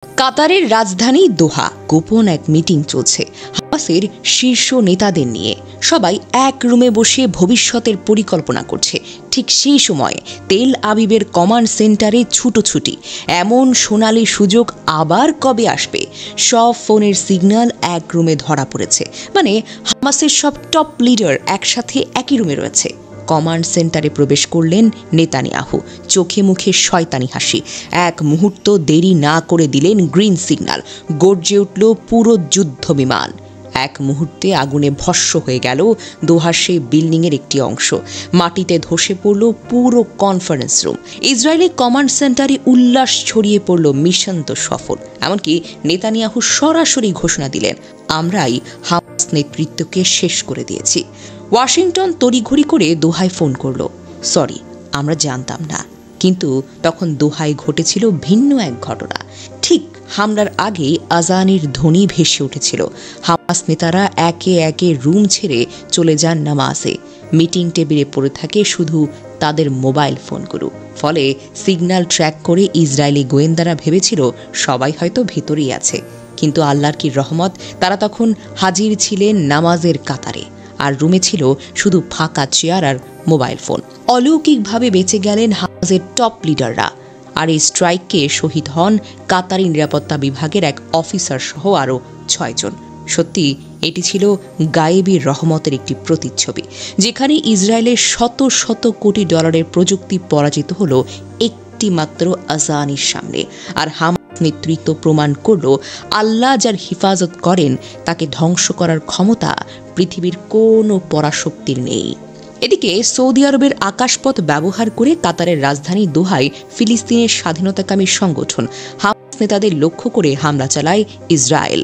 কাতারের রাজধানী দোহা গোপন এক মিটিং চলছে হামাসের শীর্ষ নেতাদের নিয়ে। সবাই এক রুমে বসে ভবিষ্যতের পরিকল্পনা করছে। ঠিক সেই সময়ে তেল আবিবের কমান্ড সেন্টারে ছুটোছুটি। এমন সোনালি সুযোগ আবার কবে আসবে? সব ফোনের সিগন্যাল এক রুমে ধরা পড়েছে। মানে হামাসের সব টপ লিডার একসাথে একই রুমে রয়েছে। কমান্ড সেন্টারে প্রবেশ করলেন নেতানিয়াহু, চোখে মুখে শয়তানি হাসি। এক মুহূর্ত দেরি না করে দিলেন গ্রিন সিগন্যাল। গর্জে উঠল পুরো যুদ্ধ বিমান। এক মুহূর্তে আগুনে ভস্ম হয়ে গেল দোহার সেই বিল্ডিংয়ের একটি অংশ। মাটিতে ধসে পড়ল পুরো কনফারেন্স রুম। ইসরায়েলি কমান্ড সেন্টারে উল্লাস ছড়িয়ে পড়ল, মিশন তো সফল। এমনকি নেতানিয়াহু সরাসরি ঘোষণা দিলেন, আমরাই হামাস নেতৃত্বকে শেষ করে দিয়েছি। ওয়াশিংটন তড়িঘড়ি করে দোহায় ফোন করল, সরি আমরা জানতাম না। কিন্তু তখন দোহায় ঘটেছিল ভিন্ন এক ঘটনা। ঠিক হামলার আগে আজানের ধ্বনি ভেসে উঠেছিল। হামাস নেতারা একে একে রুম ছেড়ে চলে যান নামাজে। মিটিং টেবিলে পড়ে থাকে শুধু তাদের মোবাইল ফোনগুলো। ফলে সিগন্যাল ট্র্যাক করে ইসরায়েলি গোয়েন্দারা ভেবেছিল সবাই হয়তো ভেতরেই আছে। কিন্তু আল্লাহর কি রহমত, তারা তখন হাজির ছিলেন নামাজের কাতারে। আর রুমে ছিল শুধু ফাঁকা চেয়ার আর মোবাইল ফোন। অলৌকিকভাবে বেঁচে গেলেন হামাসের টপ লিডাররা। আর এই স্ট্রাইককে শহীদ হন কাতারি নিরাপত্তা বিভাগের এক অফিসার সহ আরও 6 জন। সত্যি এটি ছিল গায়েবী রহমতের একটি প্রতিচ্ছবি, যেখানে ইসরায়েলের শত শত কোটি ডলারের প্রযুক্তি পরাজিত হলো একটি মাত্র আজানের সামনে। আর হামাস নেতৃত্ব প্রমাণ করল, আল্লাহ যার হিফাজত করেন তাকে ধ্বংস করার ক্ষমতা পৃথিবীর কোনো পরাশক্তির নেই। এদিকে সৌদি আরবের আকাশপথ ব্যবহার করে কাতারের রাজধানী দোহায় ফিলিস্তিনের স্বাধীনতাকামী সংগঠন হামাস নেতাদের লক্ষ্য করে হামলা চালায় ইসরায়েল।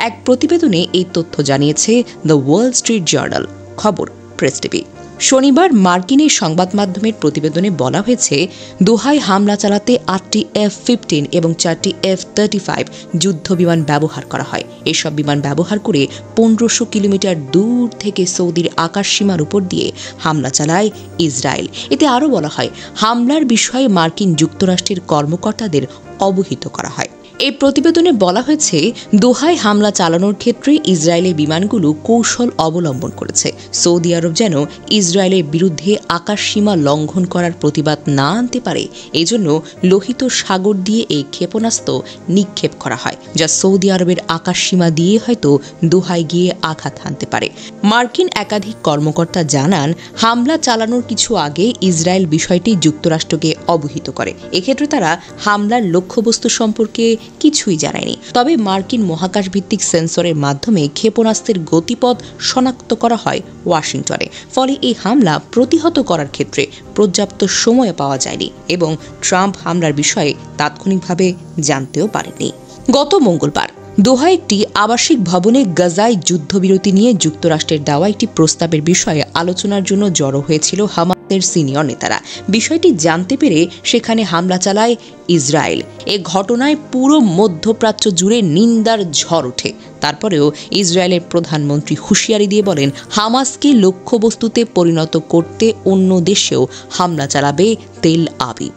এক প্রতিবেদনে এই তথ্য জানিয়েছে দ্য ওয়াল স্ট্রিট জার্নাল, খবর প্রেস টিভি। শনিবার মার্কিনের সংবাদ মাধ্যমের প্রতিবেদনে বলা হয়েছে, দোহায় হামলা চালাতে 8টি F-15 এবং 4টি F-35 যুদ্ধ বিমান ব্যবহার করা হয়। এসব বিমান ব্যবহার করে 1500 কিলোমিটার দূর থেকে সৌদির আকাশসীমার উপর দিয়ে হামলা চালায় ইসরায়েল। এতে আরও বলা হয়, হামলার বিষয়ে মার্কিন যুক্তরাষ্ট্রের কর্মকর্তাদের অবহিত করা হয়। এই প্রতিবেদনে বলা হয়েছে, দোহায় হামলা চালানোর ক্ষেত্রে ইসরায়েলের বিমানগুলো কৌশল অবলম্বন করেছে। সৌদি আরব যেন ইসরায়েলের বিরুদ্ধে আকাশসীমা লঙ্ঘন করার প্রতিবাদ না আনতে পারে, এজন্য লোহিত সাগর দিয়ে এই ক্ষেপণাস্ত্র নিক্ষেপ করা হয়, যা সৌদি আরবের আকাশসীমা দিয়ে হয়তো দোহায় গিয়ে আঘাত হানতে পারে। মার্কিন একাধিক কর্মকর্তা জানান, হামলা চালানোর কিছু আগে ইসরায়েল বিষয়টি যুক্তরাষ্ট্রকে অবহিত করে। এক্ষেত্রে তারা হামলার লক্ষ্যবস্তু সম্পর্কে কিছুই জানায়নি। তবে মার্কিন মহাকাশ ভিত্তিক সেন্সরের মাধ্যমে ক্ষেপণাস্ত্রের গতিপথ শনাক্ত করা হয় ওয়াশিংটনে। ফলে এই হামলা প্রতিহত করার ক্ষেত্রে পর্যাপ্ত সময় পাওয়া যায়নি এবং ট্রাম্প হামলার বিষয়ে তাৎক্ষণিকভাবে জানতেও পারেননি। গত মঙ্গলবার দোহায় একটি আবাসিক ভবনে গাজায় যুদ্ধবিরতি নিয়ে যুক্তরাষ্ট্রের দেওয়া একটি প্রস্তাবের বিষয়ে আলোচনার জন্য জড়ো হয়েছিল হামাসের সিনিয়র নেতারা। বিষয়টি জানতে পেরে সেখানে হামলা চালায় ইসরায়েল। এ ঘটনায় পুরো মধ্যপ্রাচ্য জুড়ে নিন্দার ঝড় ওঠে। তারপরেও ইসরায়েলের প্রধানমন্ত্রী হুঁশিয়ারি দিয়ে বলেন, হামাসকে লক্ষ্যবস্তুতে পরিণত করতে অন্য দেশেও হামলা চালাবে তেল আবিব।